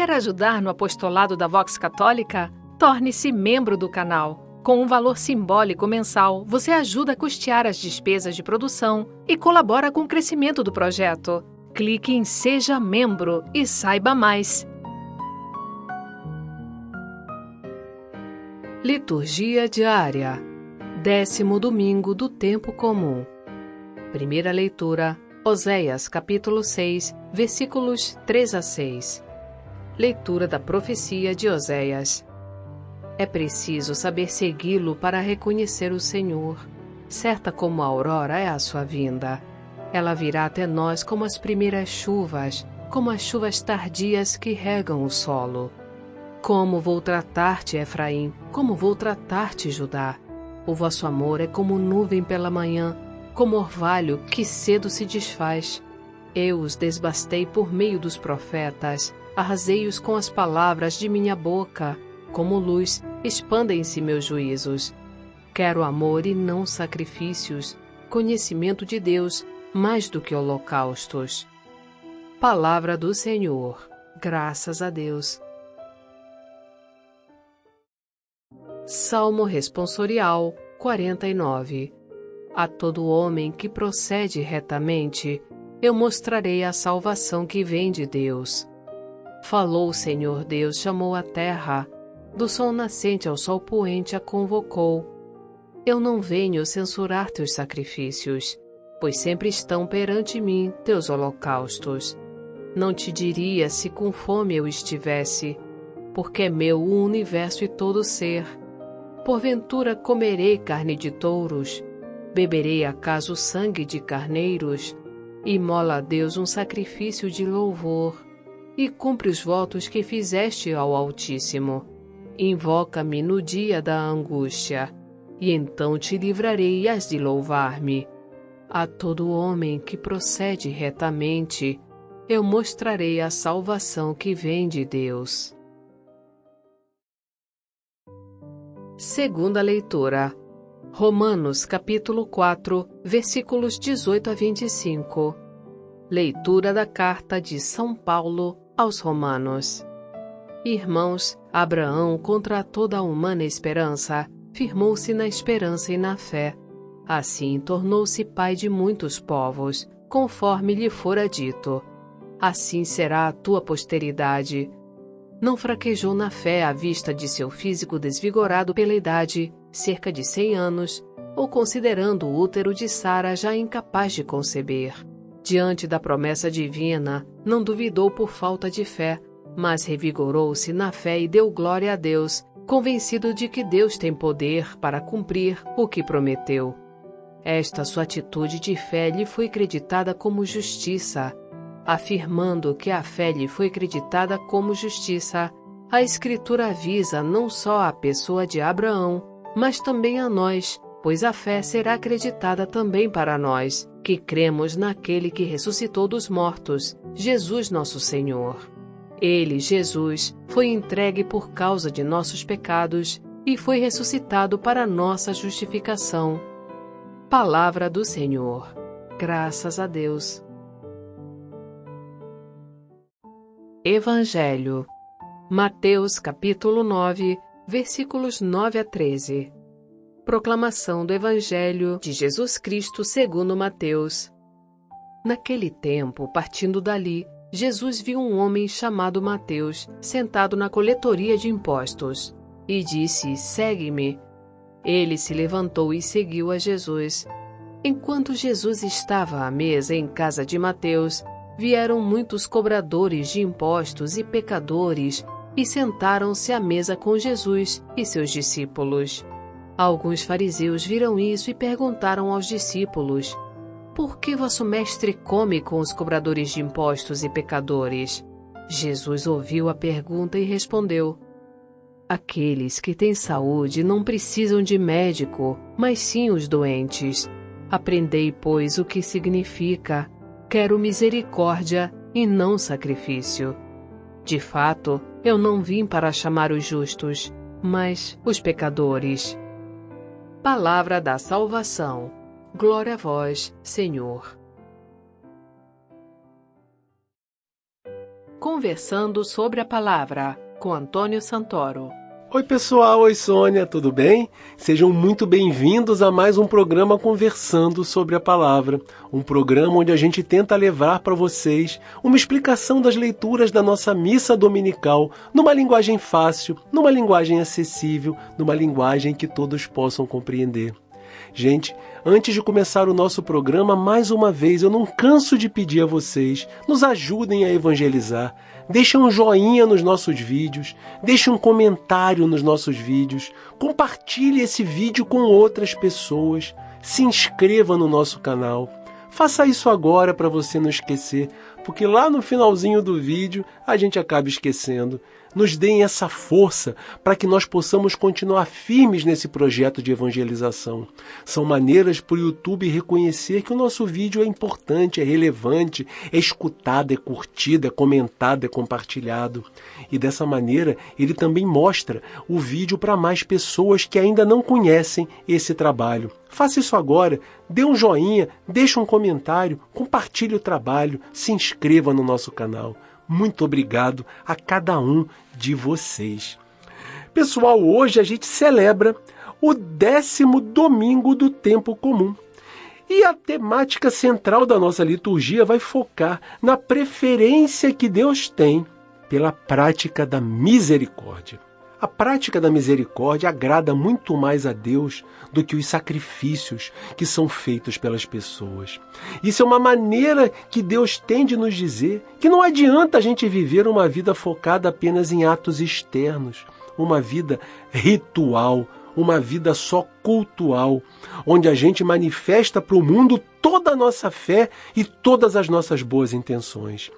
Quer ajudar no apostolado da Vox Católica? Torne-se membro do canal. Com um valor simbólico mensal, você ajuda a custear as despesas de produção e colabora com o crescimento do projeto. Clique em Seja Membro e saiba mais. Liturgia diária. 10º domingo do tempo comum. Primeira leitura, Oséias, capítulo 6, versículos 3 a 6. Leitura da profecia de Oséias. É preciso saber segui-lo para reconhecer o Senhor. Certa como a aurora é a sua vinda. Ela virá até nós como as primeiras chuvas, como as chuvas tardias que regam o solo. Como vou tratar-te, Efraim? Como vou tratar-te, Judá? O vosso amor é como nuvem pela manhã, como orvalho que cedo se desfaz. Eu os desbastei por meio dos profetas, arrasei-os com as palavras de minha boca. Como luz, expandem-se meus juízos. Quero amor e não sacrifícios, conhecimento de Deus mais do que holocaustos. Palavra do Senhor. Graças a Deus. Salmo responsorial 49. A todo homem que procede retamente, eu mostrarei a salvação que vem de Deus. Falou o Senhor Deus, chamou a terra, do sol nascente ao sol poente a convocou. Eu não venho censurar teus sacrifícios, pois sempre estão perante mim teus holocaustos. Não te diria se com fome eu estivesse, porque é meu o universo e todo ser. Porventura comerei carne de touros, beberei acaso sangue de carneiros, imola a Deus um sacrifício de louvor, e cumpre os votos que fizeste ao Altíssimo. Invoca-me no dia da angústia, e então te livrarei e has de louvar-me. A todo homem que procede retamente, eu mostrarei a salvação que vem de Deus. Segunda leitura. Romanos capítulo 4, versículos 18 a 25. Leitura da carta de São Paulo aos Romanos. Irmãos, Abraão, contra toda a humana esperança, firmou-se na esperança e na fé. Assim tornou-se pai de muitos povos, conforme lhe fora dito. Assim será a tua posteridade. Não fraquejou na fé à vista de seu físico desvigorado pela idade, cerca de 100 anos, ou considerando o útero de Sara já incapaz de conceber. Diante da promessa divina, não duvidou por falta de fé, mas revigorou-se na fé e deu glória a Deus, convencido de que Deus tem poder para cumprir o que prometeu. Esta sua atitude de fé lhe foi creditada como justiça. Afirmando que a fé lhe foi creditada como justiça, a Escritura avisa não só a pessoa de Abraão, mas também a nós, pois a fé será acreditada também para nós, que cremos naquele que ressuscitou dos mortos, Jesus nosso Senhor. Ele, Jesus, foi entregue por causa de nossos pecados e foi ressuscitado para nossa justificação. Palavra do Senhor. Graças a Deus. Evangelho. Mateus capítulo 9, versículos 9 a 13. Proclamação do Evangelho de Jesus Cristo segundo Mateus. Naquele tempo, partindo dali, Jesus viu um homem chamado Mateus, sentado na coletoria de impostos, e disse: Segue-me. Ele se levantou e seguiu a Jesus. Enquanto Jesus estava à mesa em casa de Mateus, vieram muitos cobradores de impostos e pecadores e sentaram-se à mesa com Jesus e seus discípulos. Alguns fariseus viram isso e perguntaram aos discípulos: Por que vosso mestre come com os cobradores de impostos e pecadores? Jesus ouviu a pergunta e respondeu: Aqueles que têm saúde não precisam de médico, mas sim os doentes. Aprendei, pois, o que significa: quero misericórdia e não sacrifício. De fato, eu não vim para chamar os justos, mas os pecadores. Palavra da salvação. Glória a vós, Senhor. Conversando sobre a Palavra, com Antônio Santoro. Oi pessoal, oi Sônia, tudo bem? Sejam muito bem-vindos a mais um programa Conversando sobre a Palavra. Um programa onde a gente tenta levar para vocês uma explicação das leituras da nossa missa dominical numa linguagem fácil, numa linguagem acessível, numa linguagem que todos possam compreender. Gente, antes de começar o nosso programa, mais uma vez, eu não canso de pedir a vocês, nos ajudem a evangelizar. Deixem um joinha nos nossos vídeos, deixem um comentário nos nossos vídeos, compartilhe esse vídeo com outras pessoas, se inscreva no nosso canal. Faça isso agora para você não esquecer, porque lá no finalzinho do vídeo a gente acaba esquecendo. Nos deem essa força para que nós possamos continuar firmes nesse projeto de evangelização. São maneiras para o YouTube reconhecer que o nosso vídeo é importante, é relevante, é escutado, é curtido, é comentado, é compartilhado. E dessa maneira ele também mostra o vídeo para mais pessoas que ainda não conhecem esse trabalho. Faça isso agora, dê um joinha, deixe um comentário, compartilhe o trabalho, se inscreva no nosso canal. Muito obrigado a cada um de vocês. Pessoal, hoje a gente celebra o 10º domingo do tempo comum. E a temática central da nossa liturgia vai focar na preferência que Deus tem pela prática da misericórdia. A prática da misericórdia agrada muito mais a Deus do que os sacrifícios que são feitos pelas pessoas. Isso é uma maneira que Deus tem de nos dizer que não adianta a gente viver uma vida focada apenas em atos externos, uma vida ritual, uma vida só cultual, onde a gente manifesta para o mundo toda a nossa fé e todas as nossas boas intenções.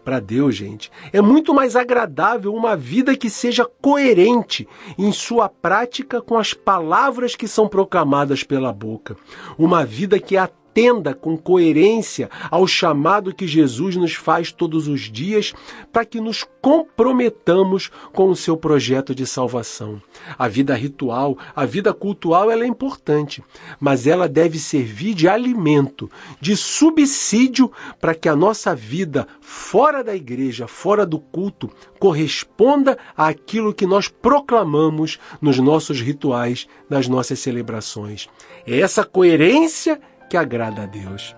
Para Deus, gente, é muito mais agradável uma vida que seja coerente em sua prática com as palavras que são proclamadas pela boca. Uma vida que atenda com coerência ao chamado que Jesus nos faz todos os dias para que nos comprometamos com o seu projeto de salvação. A vida ritual, a vida cultual, ela é importante, mas ela deve servir de alimento, de subsídio para que a nossa vida fora da igreja, fora do culto, corresponda àquilo que nós proclamamos nos nossos rituais, nas nossas celebrações. É essa coerência que agrada a Deus.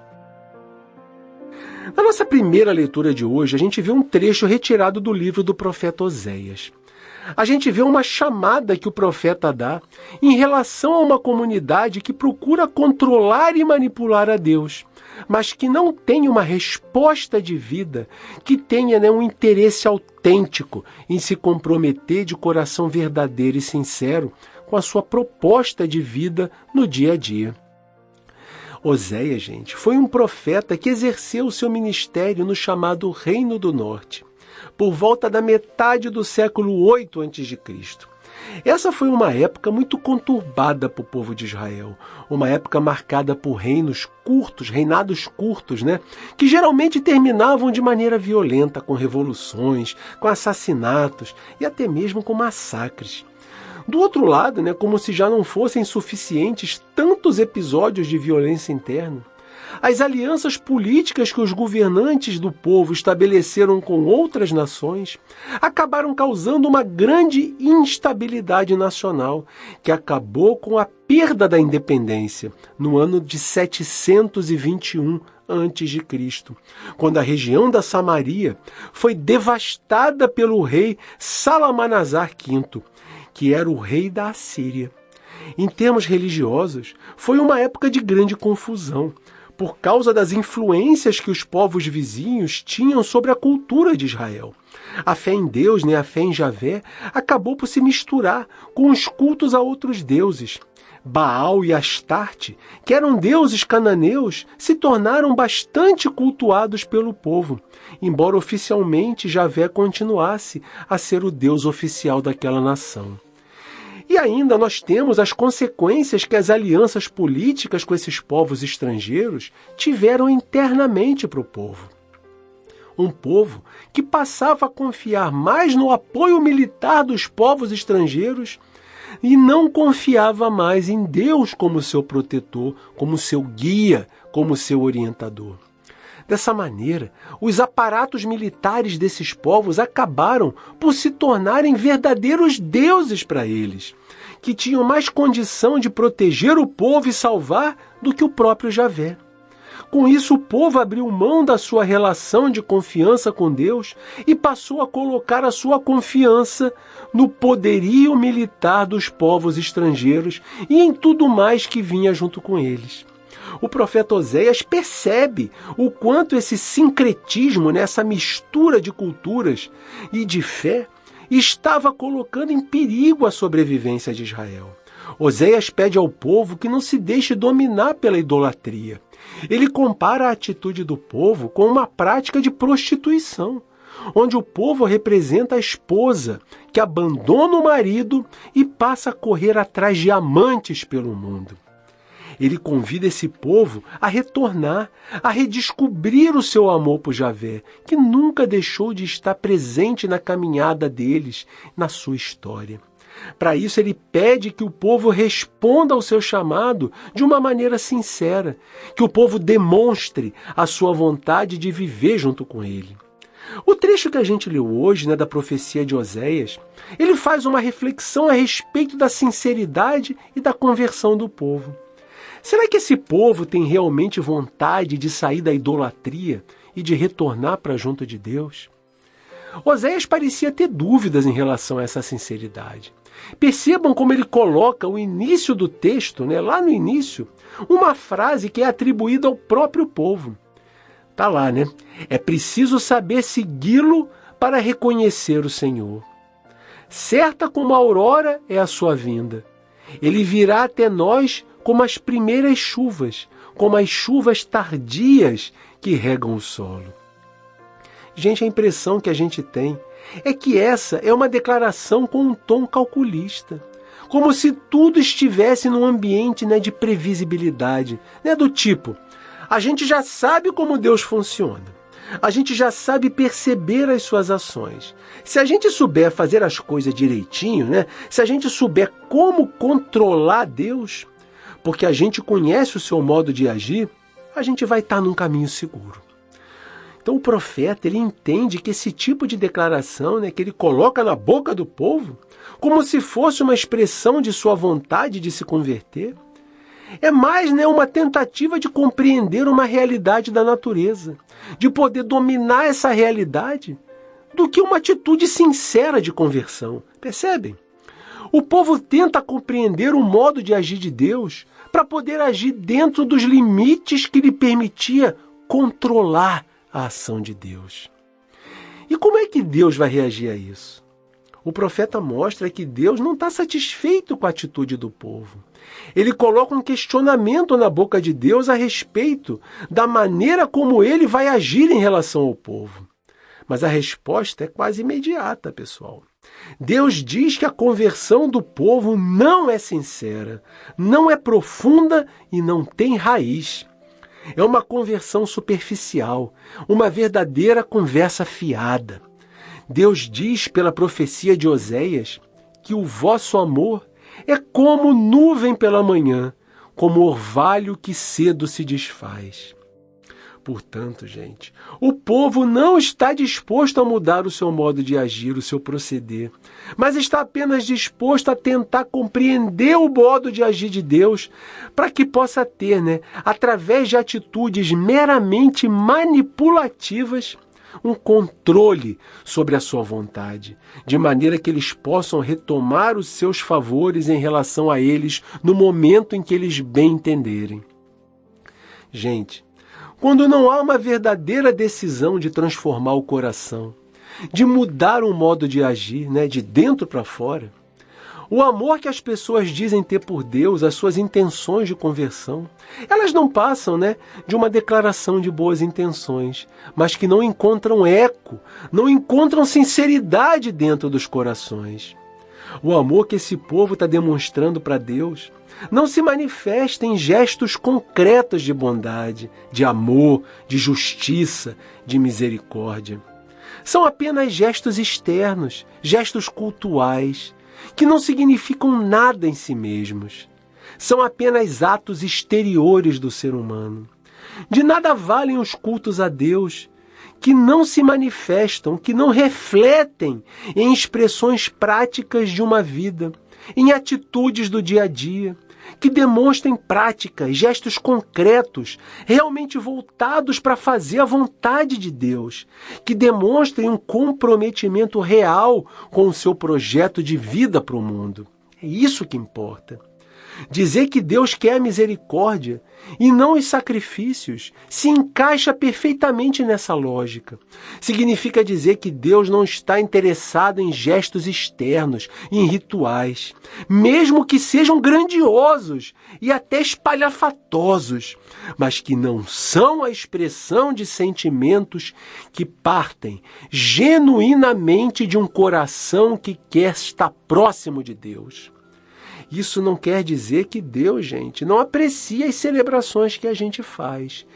Na nossa primeira leitura de hoje, a gente vê um trecho retirado do livro do profeta Oséias. A gente vê uma chamada que o profeta dá em relação a uma comunidade que procura controlar e manipular a Deus, mas que não tem uma resposta de vida, que tenha um interesse autêntico em se comprometer de coração verdadeiro e sincero com a sua proposta de vida no dia a dia. Oséias, gente, foi um profeta que exerceu o seu ministério no chamado Reino do Norte, por volta da metade do século 8 a.C. Essa foi uma época muito conturbada para o povo de Israel, uma época marcada por reinados curtos, que geralmente terminavam de maneira violenta, com revoluções, com assassinatos e até mesmo com massacres. Do outro lado, como se já não fossem suficientes tantos episódios de violência interna, as alianças políticas que os governantes do povo estabeleceram com outras nações acabaram causando uma grande instabilidade nacional, que acabou com a perda da independência no ano de 721 a.C., quando a região da Samaria foi devastada pelo rei Salmanasar V, que era o rei da Assíria. Em termos religiosos, foi uma época de grande confusão, por causa das influências que os povos vizinhos tinham sobre a cultura de Israel. A fé em Deus, a fé em Javé, acabou por se misturar com os cultos a outros deuses. Baal e Astarte, que eram deuses cananeus, se tornaram bastante cultuados pelo povo, embora oficialmente Javé continuasse a ser o deus oficial daquela nação. E ainda nós temos as consequências que as alianças políticas com esses povos estrangeiros tiveram internamente para o povo. Um povo que passava a confiar mais no apoio militar dos povos estrangeiros e não confiava mais em Deus como seu protetor, como seu guia, como seu orientador. Dessa maneira, os aparatos militares desses povos acabaram por se tornarem verdadeiros deuses para eles, que tinham mais condição de proteger o povo e salvar do que o próprio Javé. Com isso, o povo abriu mão da sua relação de confiança com Deus e passou a colocar a sua confiança no poderio militar dos povos estrangeiros e em tudo mais que vinha junto com eles. O profeta Oséias percebe o quanto esse sincretismo, essa mistura de culturas e de fé, estava colocando em perigo a sobrevivência de Israel. Oséias pede ao povo que não se deixe dominar pela idolatria. Ele compara a atitude do povo com uma prática de prostituição, onde o povo representa a esposa que abandona o marido e passa a correr atrás de amantes pelo mundo. Ele convida esse povo a retornar, a redescobrir o seu amor por Javé, que nunca deixou de estar presente na caminhada deles, na sua história. Para isso, ele pede que o povo responda ao seu chamado de uma maneira sincera, que o povo demonstre a sua vontade de viver junto com ele. O trecho que a gente leu hoje, da profecia de Oséias, ele faz uma reflexão a respeito da sinceridade e da conversão do povo. Será que esse povo tem realmente vontade de sair da idolatria e de retornar para junto de Deus? Oséias parecia ter dúvidas em relação a essa sinceridade. Percebam como ele coloca o início do texto, lá no início, uma frase que é atribuída ao próprio povo. Está lá, É preciso saber segui-lo para reconhecer o Senhor. Certa como a aurora é a sua vinda. Ele virá até nós como as primeiras chuvas, como as chuvas tardias que regam o solo. Gente, a impressão que a gente tem é que essa é uma declaração com um tom calculista, como se tudo estivesse num ambiente de previsibilidade, do tipo, a gente já sabe como Deus funciona, a gente já sabe perceber as suas ações. Se a gente souber fazer as coisas direitinho, se a gente souber como controlar Deus, porque a gente conhece o seu modo de agir, a gente vai estar num caminho seguro. Então o profeta, ele entende que esse tipo de declaração, que ele coloca na boca do povo, como se fosse uma expressão de sua vontade de se converter, é mais uma tentativa de compreender uma realidade da natureza, de poder dominar essa realidade, do que uma atitude sincera de conversão. Percebem? O povo tenta compreender o modo de agir de Deus para poder agir dentro dos limites que lhe permitia controlar a ação de Deus. E como é que Deus vai reagir a isso? O profeta mostra que Deus não está satisfeito com a atitude do povo. Ele coloca um questionamento na boca de Deus a respeito da maneira como ele vai agir em relação ao povo. Mas a resposta é quase imediata, pessoal. Deus diz que a conversão do povo não é sincera, não é profunda e não tem raiz. É uma conversão superficial, uma verdadeira conversa fiada. Deus diz pela profecia de Oséias que o vosso amor é como nuvem pela manhã, como orvalho que cedo se desfaz. Portanto, gente, o povo não está disposto a mudar o seu modo de agir, o seu proceder, mas está apenas disposto a tentar compreender o modo de agir de Deus para que possa ter, através de atitudes meramente manipulativas, um controle sobre a sua vontade, de maneira que eles possam retomar os seus favores em relação a eles no momento em que eles bem entenderem. Gente, quando não há uma verdadeira decisão de transformar o coração, de mudar o modo de agir, de dentro para fora, o amor que as pessoas dizem ter por Deus, as suas intenções de conversão, elas não passam, de uma declaração de boas intenções, mas que não encontram eco, não encontram sinceridade dentro dos corações. O amor que esse povo está demonstrando para Deus não se manifesta em gestos concretos de bondade, de amor, de justiça, de misericórdia. São apenas gestos externos, gestos cultuais, que não significam nada em si mesmos. São apenas atos exteriores do ser humano, De nada valem os cultos a Deus que não se manifestam, que não refletem em expressões práticas de uma vida, em atitudes do dia a dia, que demonstrem práticas, gestos concretos, realmente voltados para fazer a vontade de Deus, que demonstrem um comprometimento real com o seu projeto de vida para o mundo. É isso que importa. Dizer que Deus quer a misericórdia e não os sacrifícios se encaixa perfeitamente nessa lógica. Significa dizer que Deus não está interessado em gestos externos, em rituais, mesmo que sejam grandiosos e até espalhafatosos, mas que não são a expressão de sentimentos que partem genuinamente de um coração que quer estar próximo de Deus. Isso não quer dizer que Deus, gente, não aprecia as celebrações que a gente faz.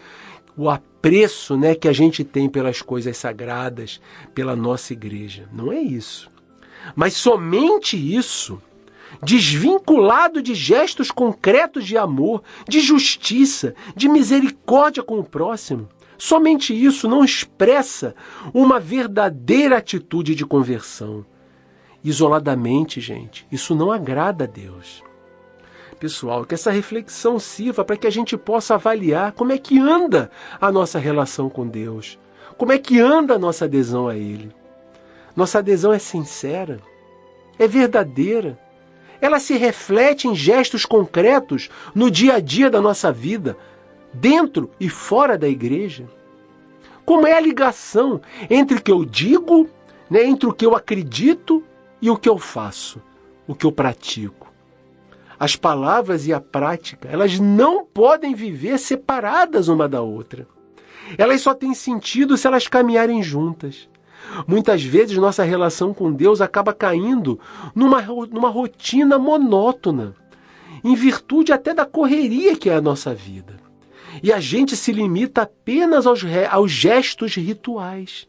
O apreço, que a gente tem pelas coisas sagradas, pela nossa igreja. Não é isso. Mas somente isso, desvinculado de gestos concretos de amor, de justiça, de misericórdia com o próximo, somente isso não expressa uma verdadeira atitude de conversão. Isoladamente, gente, isso não agrada a Deus. Pessoal, que essa reflexão sirva para que a gente possa avaliar como é que anda a nossa relação com Deus, como é que anda a nossa adesão a Ele. Nossa adesão é sincera, é verdadeira, ela se reflete em gestos concretos no dia a dia da nossa vida, dentro e fora da igreja. Como é a ligação entre o que eu digo, entre o que eu acredito e o que eu faço, o que eu pratico. As palavras e a prática, elas não podem viver separadas uma da outra. Elas só têm sentido se elas caminharem juntas. Muitas vezes nossa relação com Deus acaba caindo numa rotina monótona, em virtude até da correria que é a nossa vida. E a gente se limita apenas aos gestos rituais,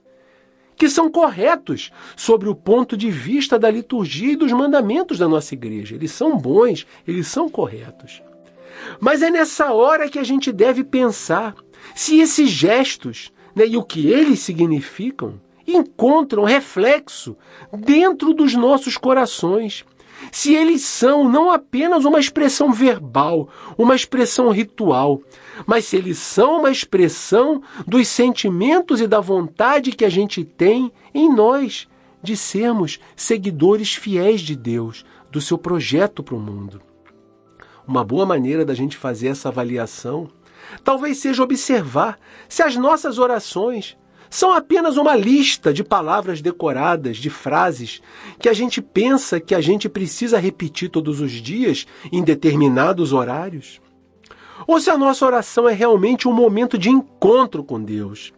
que são corretos sobre o ponto de vista da liturgia e dos mandamentos da nossa igreja. Eles são bons, eles são corretos. Mas é nessa hora que a gente deve pensar se esses gestos, e o que eles significam, encontram reflexo dentro dos nossos corações. Se eles são não apenas uma expressão verbal, uma expressão ritual, mas se eles são uma expressão dos sentimentos e da vontade que a gente tem em nós de sermos seguidores fiéis de Deus, do seu projeto para o mundo. Uma boa maneira da gente fazer essa avaliação talvez seja observar se as nossas orações são apenas uma lista de palavras decoradas, de frases que a gente pensa que a gente precisa repetir todos os dias em determinados horários. Ou se a nossa oração é realmente um momento de encontro com Deus,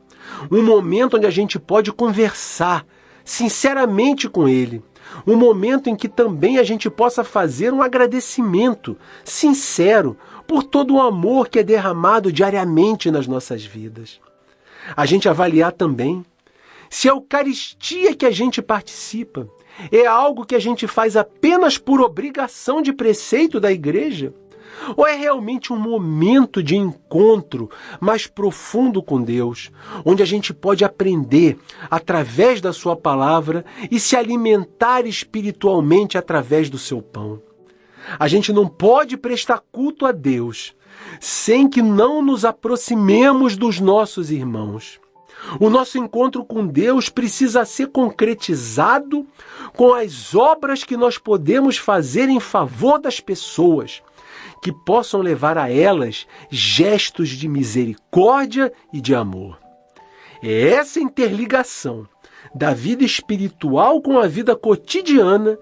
um momento onde a gente pode conversar sinceramente com Ele, um momento em que também a gente possa fazer um agradecimento sincero por todo o amor que é derramado diariamente nas nossas vidas. A gente avaliar também se a Eucaristia que a gente participa é algo que a gente faz apenas por obrigação de preceito da igreja, ou é realmente um momento de encontro mais profundo com Deus, onde a gente pode aprender através da sua palavra e se alimentar espiritualmente através do seu pão. A gente não pode prestar culto a Deus sem que não nos aproximemos dos nossos irmãos. O nosso encontro com Deus precisa ser concretizado com as obras que nós podemos fazer em favor das pessoas, que possam levar a elas gestos de misericórdia e de amor. É essa interligação da vida espiritual com a vida cotidiana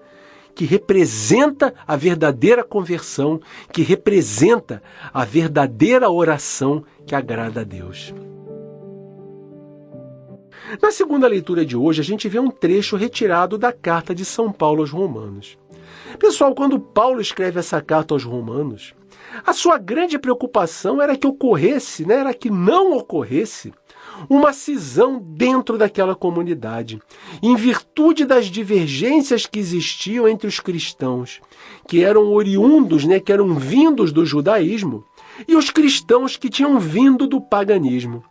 que representa a verdadeira conversão, que representa a verdadeira oração que agrada a Deus. Na segunda leitura de hoje, a gente vê um trecho retirado da carta de São Paulo aos Romanos. Pessoal, quando Paulo escreve essa carta aos Romanos, a sua grande preocupação era que ocorresse, era que não ocorresse uma cisão dentro daquela comunidade, em virtude das divergências que existiam entre os cristãos, que eram oriundos, que eram vindos do judaísmo, e os cristãos que tinham vindo do paganismo.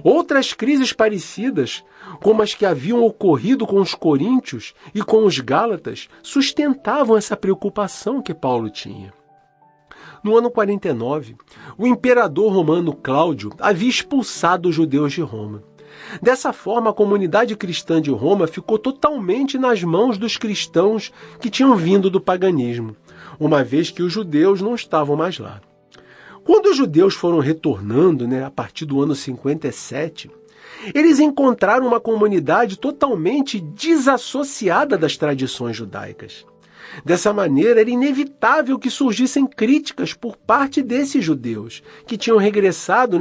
Outras crises parecidas, como as que haviam ocorrido com os coríntios e com os gálatas, sustentavam essa preocupação que Paulo tinha. No ano 49, o imperador romano Cláudio havia expulsado os judeus de Roma. Dessa forma, a comunidade cristã de Roma ficou totalmente nas mãos dos cristãos que tinham vindo do paganismo, uma vez que os judeus não estavam mais lá. Quando os judeus foram retornando, a partir do ano 57, eles encontraram uma comunidade totalmente desassociada das tradições judaicas. Dessa maneira, era inevitável que surgissem críticas por parte desses judeus, que tinham regressado,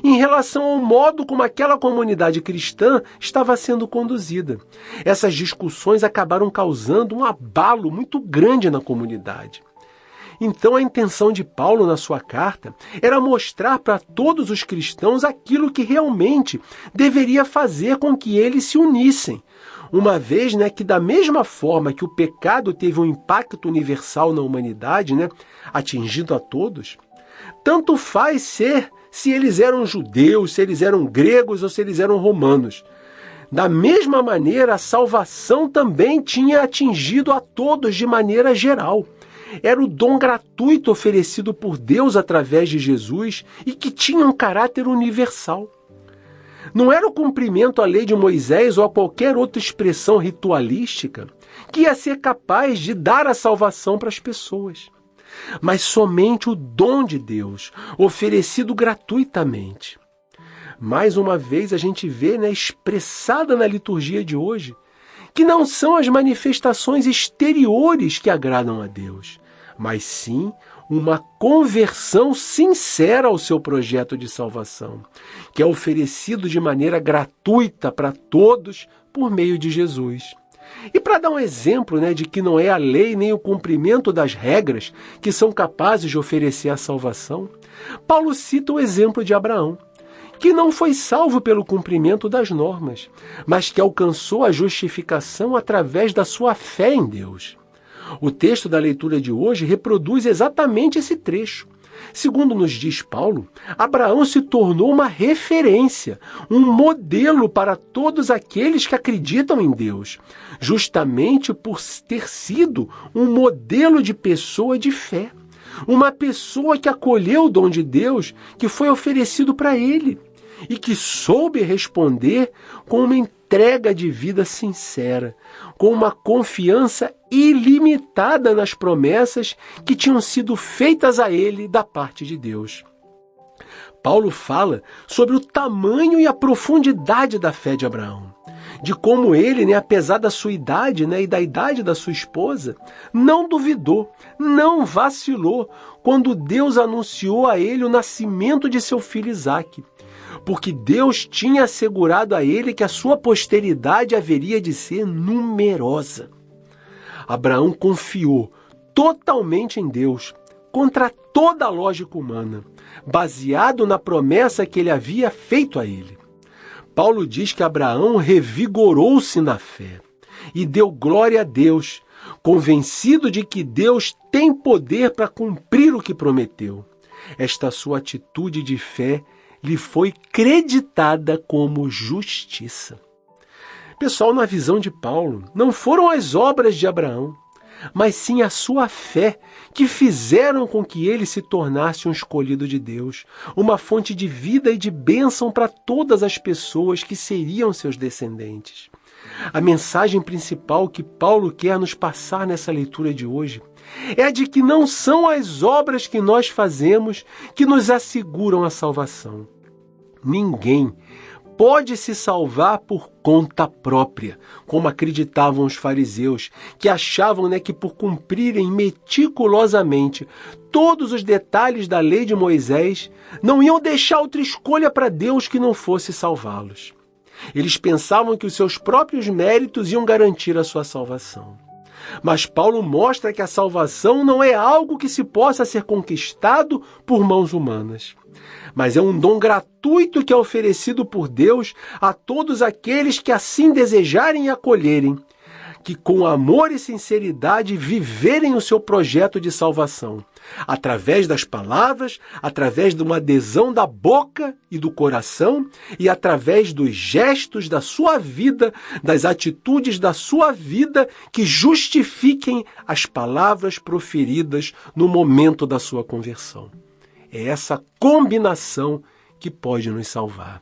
em relação ao modo como aquela comunidade cristã estava sendo conduzida. Essas discussões acabaram causando um abalo muito grande na comunidade. Então, a intenção de Paulo na sua carta era mostrar para todos os cristãos aquilo que realmente deveria fazer com que eles se unissem. Uma vez que da mesma forma que o pecado teve um impacto universal na humanidade, atingindo a todos, tanto faz se eles eram judeus, se eles eram gregos ou se eles eram romanos. Da mesma maneira, a salvação também tinha atingido a todos de maneira geral. Era o dom gratuito oferecido por Deus através de Jesus e que tinha um caráter universal. Não era o cumprimento à lei de Moisés ou a qualquer outra expressão ritualística que ia ser capaz de dar a salvação para as pessoas, mas somente o dom de Deus, oferecido gratuitamente. Mais uma vez a gente vê, expressada na liturgia de hoje, que não são as manifestações exteriores que agradam a Deus, mas sim uma conversão sincera ao seu projeto de salvação, que é oferecido de maneira gratuita para todos por meio de Jesus. E para dar um exemplo de que não é a lei nem o cumprimento das regras que são capazes de oferecer a salvação, Paulo cita o exemplo de Abraão, que não foi salvo pelo cumprimento das normas, mas que alcançou a justificação através da sua fé em Deus. O texto da leitura de hoje reproduz exatamente esse trecho. Segundo nos diz Paulo, Abraão se tornou uma referência, um modelo para todos aqueles que acreditam em Deus, justamente por ter sido um modelo de pessoa de fé, uma pessoa que acolheu o dom de Deus que foi oferecido para ele e que soube responder com uma entrega de vida sincera, com uma confiança ilimitada nas promessas que tinham sido feitas a ele da parte de Deus. Paulo fala sobre o tamanho e a profundidade da fé de Abraão, de como ele, apesar da sua idade e da idade da sua esposa, não duvidou, não vacilou quando Deus anunciou a ele o nascimento de seu filho Isaque, porque Deus tinha assegurado a ele que a sua posteridade haveria de ser numerosa. Abraão confiou totalmente em Deus, contra toda a lógica humana, baseado na promessa que ele havia feito a ele. Paulo diz que Abraão revigorou-se na fé e deu glória a Deus, convencido de que Deus tem poder para cumprir o que prometeu. Esta sua atitude de fé lhe foi creditada como justiça. Pessoal, na visão de Paulo, não foram as obras de Abraão, mas sim a sua fé que fizeram com que ele se tornasse um escolhido de Deus, uma fonte de vida e de bênção para todas as pessoas que seriam seus descendentes. A mensagem principal que Paulo quer nos passar nessa leitura de hoje é a de que não são as obras que nós fazemos que nos asseguram a salvação. Ninguém pode se salvar por conta própria, como acreditavam os fariseus, que achavam que por cumprirem meticulosamente todos os detalhes da lei de Moisés, não iam deixar outra escolha para Deus que não fosse salvá-los. Eles pensavam que os seus próprios méritos iam garantir a sua salvação. Mas Paulo mostra que a salvação não é algo que se possa ser conquistado por mãos humanas, mas é um dom gratuito que é oferecido por Deus a todos aqueles que assim desejarem e acolherem, que com amor e sinceridade viverem o seu projeto de salvação, através das palavras, através de uma adesão da boca e do coração e através dos gestos da sua vida, das atitudes da sua vida que justifiquem as palavras proferidas no momento da sua conversão. É essa combinação que pode nos salvar.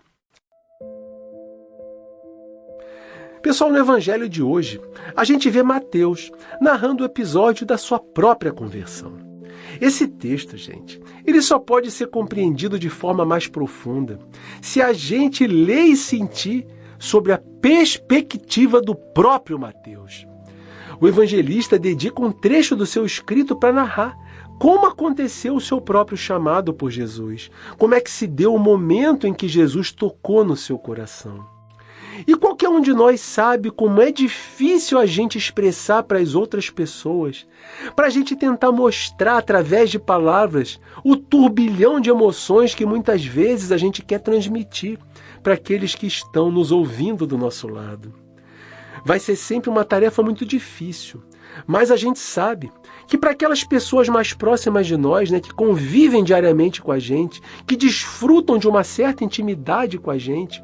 Pessoal, no evangelho de hoje, a gente vê Mateus narrando o episódio da sua própria conversão. Esse texto, gente, ele só pode ser compreendido de forma mais profunda se a gente ler e sentir sobre a perspectiva do próprio Mateus. O evangelista dedica um trecho do seu escrito para narrar como aconteceu o seu próprio chamado por Jesus, como é que se deu o momento em que Jesus tocou no seu coração. E qualquer um de nós sabe como é difícil a gente expressar para as outras pessoas, para a gente tentar mostrar através de palavras o turbilhão de emoções que muitas vezes a gente quer transmitir para aqueles que estão nos ouvindo do nosso lado. Vai ser sempre uma tarefa muito difícil, mas a gente sabe que para aquelas pessoas mais próximas de nós, que convivem diariamente com a gente, que desfrutam de uma certa intimidade com a gente,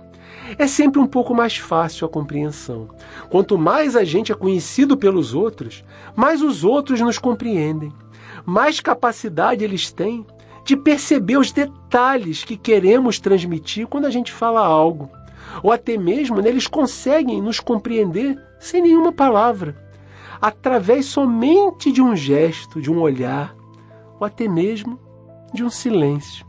é sempre um pouco mais fácil a compreensão. Quanto mais a gente é conhecido pelos outros, mais os outros nos compreendem. Mais capacidade eles têm de perceber os detalhes que queremos transmitir quando a gente fala algo. Ou até mesmo eles conseguem nos compreender sem nenhuma palavra, através somente de um gesto, de um olhar, ou até mesmo de um silêncio.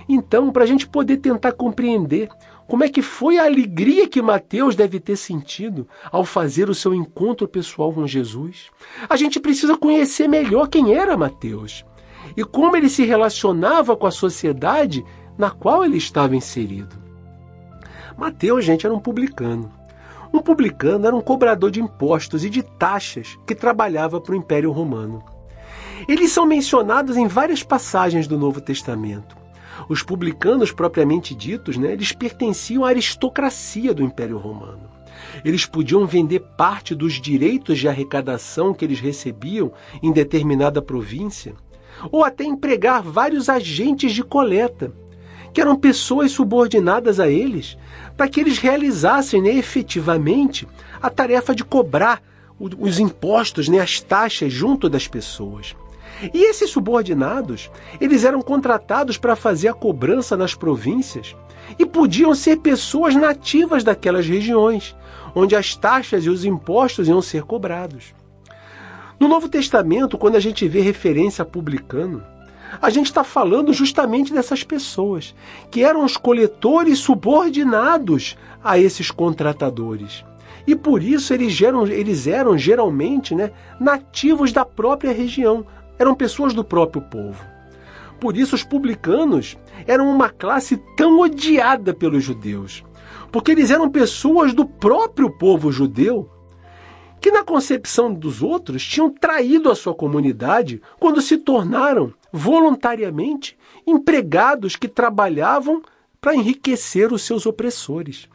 Então, para a gente poder tentar compreender como é que foi a alegria que Mateus deve ter sentido ao fazer o seu encontro pessoal com Jesus, a gente precisa conhecer melhor quem era Mateus e como ele se relacionava com a sociedade na qual ele estava inserido. Mateus, gente, era um publicano. Um publicano era um cobrador de impostos e de taxas que trabalhava para o Império Romano. Eles são mencionados em várias passagens do Novo Testamento. Os publicanos, propriamente ditos, eles pertenciam à aristocracia do Império Romano. Eles podiam vender parte dos direitos de arrecadação que eles recebiam em determinada província, ou até empregar vários agentes de coleta, que eram pessoas subordinadas a eles, para que eles realizassem efetivamente a tarefa de cobrar os impostos, as taxas junto das pessoas. E esses subordinados, eles eram contratados para fazer a cobrança nas províncias e podiam ser pessoas nativas daquelas regiões, onde as taxas e os impostos iam ser cobrados. No Novo Testamento, quando a gente vê referência a publicano, a gente está falando justamente dessas pessoas, que eram os coletores subordinados a esses contratadores. E por isso eles eram geralmente nativos da própria região, eram pessoas do próprio povo. Por isso os publicanos eram uma classe tão odiada pelos judeus, porque eles eram pessoas do próprio povo judeu, que na concepção dos outros tinham traído a sua comunidade quando se tornaram voluntariamente empregados que trabalhavam para enriquecer os seus opressores.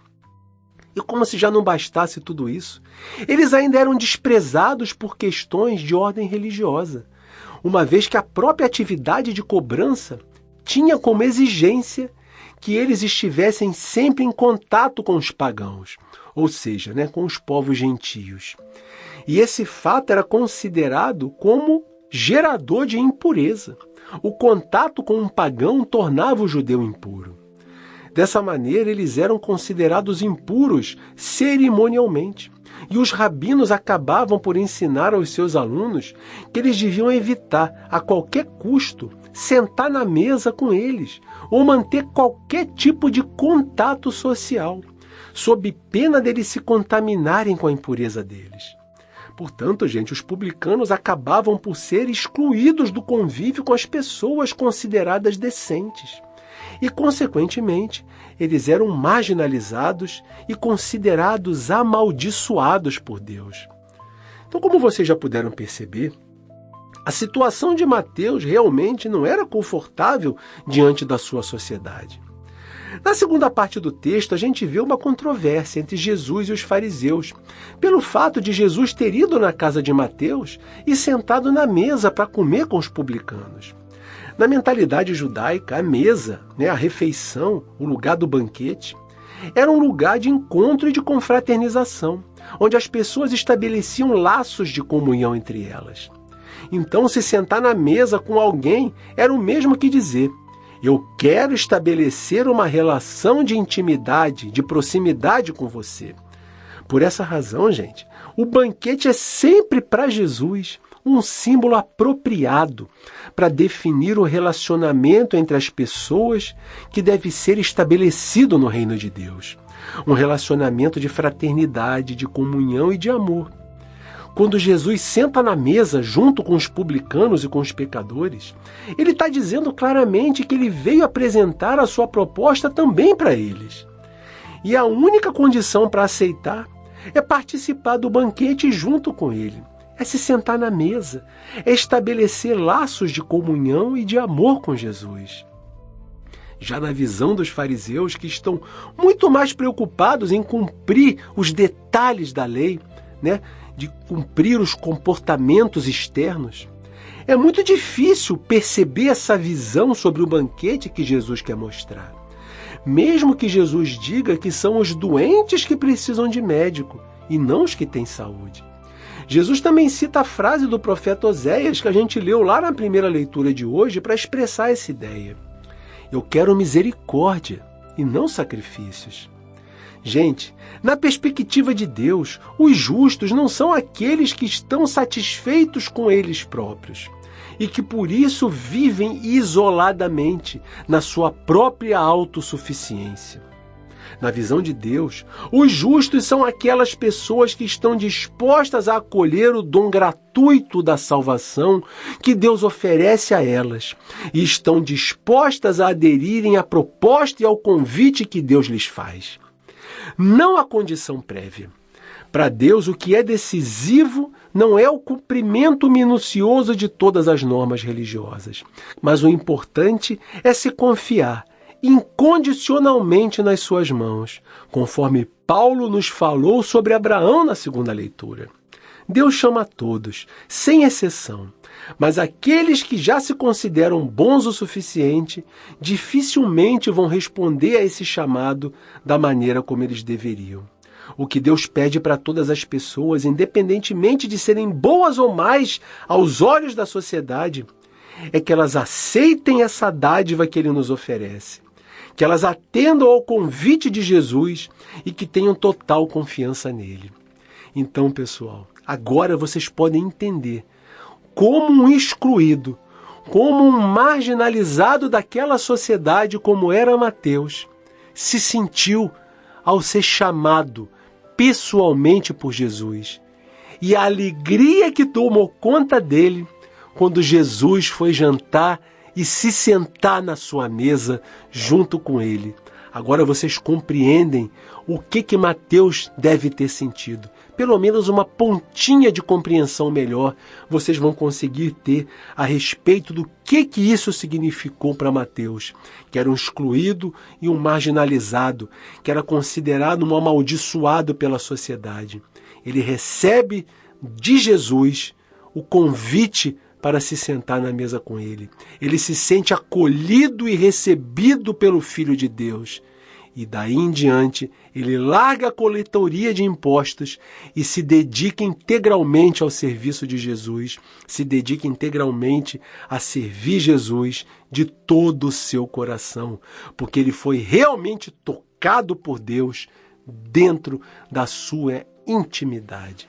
E como se já não bastasse tudo isso, eles ainda eram desprezados por questões de ordem religiosa, uma vez que a própria atividade de cobrança tinha como exigência que eles estivessem sempre em contato com os pagãos, ou seja, com os povos gentios. E esse fato era considerado como gerador de impureza. O contato com um pagão tornava o judeu impuro. Dessa maneira, eles eram considerados impuros cerimonialmente. E os rabinos acabavam por ensinar aos seus alunos que eles deviam evitar, a qualquer custo, sentar na mesa com eles ou manter qualquer tipo de contato social, sob pena deles se contaminarem com a impureza deles. Portanto, gente, os publicanos acabavam por ser excluídos do convívio com as pessoas consideradas decentes. E, consequentemente, eles eram marginalizados e considerados amaldiçoados por Deus. Então, como vocês já puderam perceber, a situação de Mateus realmente não era confortável diante da sua sociedade. Na segunda parte do texto, a gente vê uma controvérsia entre Jesus e os fariseus, pelo fato de Jesus ter ido na casa de Mateus e sentado na mesa para comer com os publicanos. Na mentalidade judaica, a mesa, a refeição, o lugar do banquete, era um lugar de encontro e de confraternização, onde as pessoas estabeleciam laços de comunhão entre elas. Então, se sentar na mesa com alguém era o mesmo que dizer: eu quero estabelecer uma relação de intimidade, de proximidade com você. Por essa razão, gente, o banquete é sempre para Jesus um símbolo apropriado para definir o relacionamento entre as pessoas que deve ser estabelecido no reino de Deus. Um relacionamento de fraternidade, de comunhão e de amor. Quando Jesus senta na mesa junto com os publicanos e com os pecadores, ele está dizendo claramente que ele veio apresentar a sua proposta também para eles. E a única condição para aceitar é participar do banquete junto com ele. É se sentar na mesa, é estabelecer laços de comunhão e de amor com Jesus. Já na visão dos fariseus, que estão muito mais preocupados em cumprir os detalhes da lei, de cumprir os comportamentos externos, é muito difícil perceber essa visão sobre o banquete que Jesus quer mostrar. Mesmo que Jesus diga que são os doentes que precisam de médico e não os que têm saúde. Jesus também cita a frase do profeta Oséias que a gente leu lá na primeira leitura de hoje para expressar essa ideia. Eu quero misericórdia e não sacrifícios. Gente, na perspectiva de Deus, os justos não são aqueles que estão satisfeitos com eles próprios e que por isso vivem isoladamente na sua própria autossuficiência. Na visão de Deus, os justos são aquelas pessoas que estão dispostas a acolher o dom gratuito da salvação que Deus oferece a elas e estão dispostas a aderirem à proposta e ao convite que Deus lhes faz. Não há condição prévia. Para Deus, o que é decisivo não é o cumprimento minucioso de todas as normas religiosas, mas o importante é se confiar incondicionalmente nas suas mãos, conforme Paulo nos falou sobre Abraão na segunda leitura. Deus chama a todos, sem exceção, mas aqueles que já se consideram bons o suficiente, dificilmente vão responder a esse chamado da maneira como eles deveriam. O que Deus pede para todas as pessoas, independentemente de serem boas ou mais aos olhos da sociedade, é que elas aceitem essa dádiva que Ele nos oferece, que elas atendam ao convite de Jesus e que tenham total confiança nele. Então, pessoal, agora vocês podem entender como um excluído, como um marginalizado daquela sociedade como era Mateus, se sentiu ao ser chamado pessoalmente por Jesus. E a alegria que tomou conta dele quando Jesus foi jantar e se sentar na sua mesa junto com ele. Agora vocês compreendem o que Mateus deve ter sentido. Pelo menos uma pontinha de compreensão melhor vocês vão conseguir ter a respeito do que isso significou para Mateus, que era um excluído e um marginalizado, que era considerado um amaldiçoado pela sociedade. Ele recebe de Jesus o convite para se sentar na mesa com ele. Ele se sente acolhido e recebido pelo Filho de Deus. E daí em diante, ele larga a coletoria de impostos e se dedica integralmente ao serviço de Jesus, se dedica integralmente a servir Jesus de todo o seu coração, porque ele foi realmente tocado por Deus dentro da sua intimidade.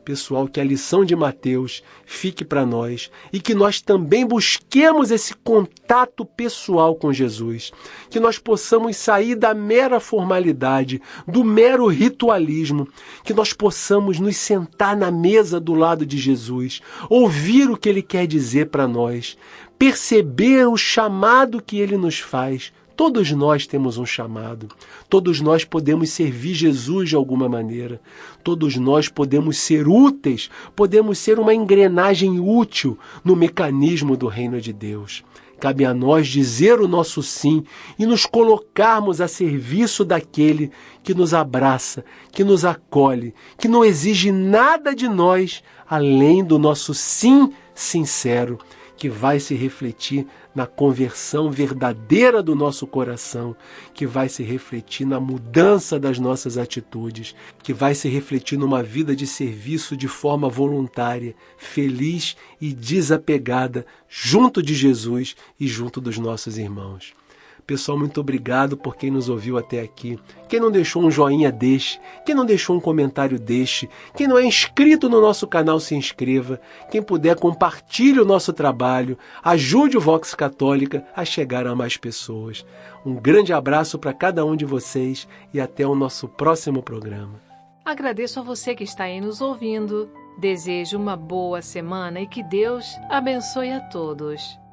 Pessoal, que a lição de Mateus fique para nós e que nós também busquemos esse contato pessoal com Jesus, que nós possamos sair da mera formalidade, do mero ritualismo, que nós possamos nos sentar na mesa do lado de Jesus, ouvir o que ele quer dizer para nós, perceber o chamado que ele nos faz. Todos nós temos um chamado, todos nós podemos servir Jesus de alguma maneira, todos nós podemos ser úteis, podemos ser uma engrenagem útil no mecanismo do reino de Deus. Cabe a nós dizer o nosso sim e nos colocarmos a serviço daquele que nos abraça, que nos acolhe, que não exige nada de nós além do nosso sim sincero, que vai se refletir na conversão verdadeira do nosso coração, que vai se refletir na mudança das nossas atitudes, que vai se refletir numa vida de serviço de forma voluntária, feliz e desapegada, junto de Jesus e junto dos nossos irmãos. Pessoal, muito obrigado por quem nos ouviu até aqui. Quem não deixou um joinha, deixe. Quem não deixou um comentário, deixe. Quem não é inscrito no nosso canal, se inscreva. Quem puder, compartilhe o nosso trabalho. Ajude o Vox Católica a chegar a mais pessoas. Um grande abraço para cada um de vocês e até o nosso próximo programa. Agradeço a você que está aí nos ouvindo. Desejo uma boa semana e que Deus abençoe a todos.